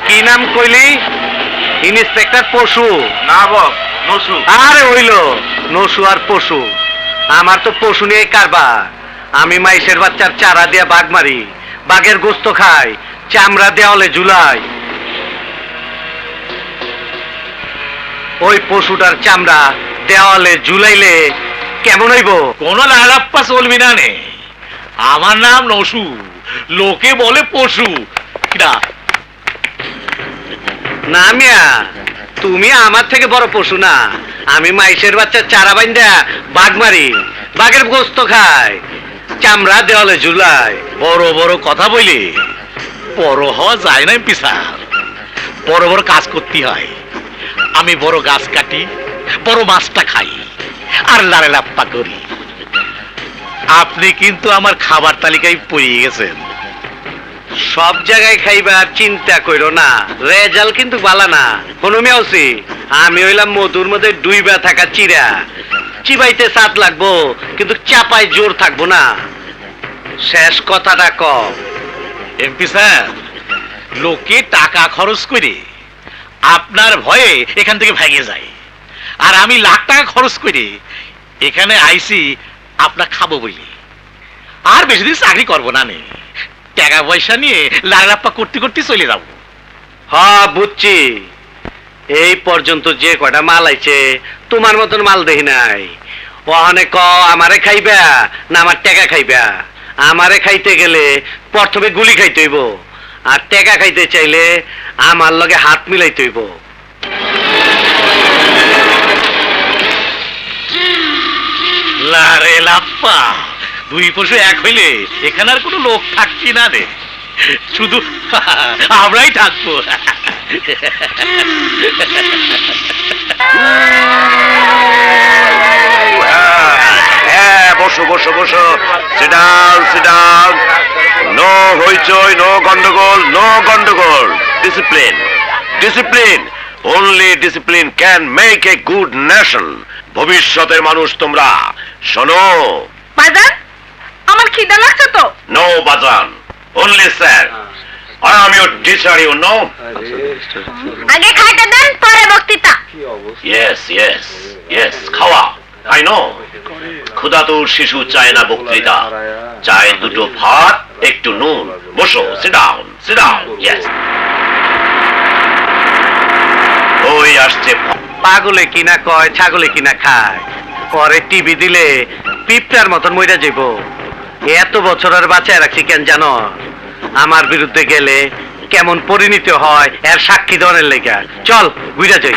কি নাম কইলি? ইন্সপেক্টর পশু? না বস, নসু। আরে হইলো নসু আর পশু। আমার তো পশু নিয়ে কারবার। আমি মাইশের বাচ্চার চারা দিয়ে বাঘ মারি, বাঘের গোস্ত খাই, চামড়া দেওয়ালে ঝুলাই। ওই পশুটার চামড়া দেওয়ালে ঝুলাইলে কেমন হইব? কোন লালাপ্পা চলবি না নে। আমার নাম নসু, লোকে বলে পশু। না মিয়া, তুমি আমার থেকে বড় পশু না। আমি মাইশের বাচ্চার চারা বাইন্দা বাঘ মারি, বাঘের গোস্ত খাই, চামড়া দেওয়ালে ঝুলাই। বড় বড় কথা বলি বড় হওয়া যায় না পিসার। বড় বড় কাজ করতে হয়। আমি বড় গাছ কাটি, বড় মাছটা খাই, আর লারে লাপ্পা করি। আপনি কিন্তু আমার খাবার তালিকায় পড়ে গেছেন। সব জায়গায় খাইবার চিন্তা কইরো না, রেজাল্ট কিন্তু বালা না। কোনো মেয়েছি আমি হইলাম মধুর মধ্যে ডুইবা থাকা চিরা। চিবাইতে স্বাদ লাগবো, কিন্তু চাপাই জোর থাকবো না। শেষ কথাটা ক। এমপি স্যার, লোকে টাকা খরচ করে আপনার ভয়ে এখান থেকে ভেগে যায়, আর আমি লাখ টাকা খরচ করে এখানে আইসি আপনার খাবো বলি। আর বেশি দিন চাকরি করবো না নে, টাকা পয়সা নিয়ে লালাপ্পা করতে করতে চলে যাবো। হ্যাঁ বুঝছি, এই পর্যন্ত যে কয়টা মাল আইছে তোমার মতন মাল দেখি নাই। ওখানে ক আমারে খাইবা না আমার টাকা খাইবা? আমারে খাইতে গেলে প্রথমে গুলি খাইতে হইব, আর টাকা খাইতে চাইলে আমার লগে হাত মিলাইতে হইব। লারে লাপ্পা, দুই পশু এক হইলে এখানে আর কোনো লোক থাকছি না রে, শুধু আমরাই থাকবো। হ্যাঁ, বসো বসো বসো। Sit down, sit down. No হইচই, নো গন্ডগোল, নো গন্ডগোল। Discipline, discipline. Only discipline can make a good nation. ভবিষ্যতের মানুষ তোমরা শোনো। বাজান, আমার খিদা লাগছে তো। নো বাজান, only sir. I am your teacher, you know. আগে খাইতে দেন, পরে বক্তৃতা। Yes, yes, yes. খাওয়া, I know. ক্ষুধাতুর শিশু চায় না বক্তৃতা, চায় দুটো ভাত, একটু নুন। বসো, sit down, sit down. Yes. ওই আসছে। পাগলে কিনা কয়, ছাগলে কিনা খায়। পরে টিভি দিলে পিঁপড়ার মতন মইরা যাইব। এত বছর আর বাঁচায় রাখছি কেন জানো? আমার বিরুদ্ধে গেলে কেমন পরিণতি হয় এর সাক্ষী দেওয়ার লেগা। চল ঘুরে যাই।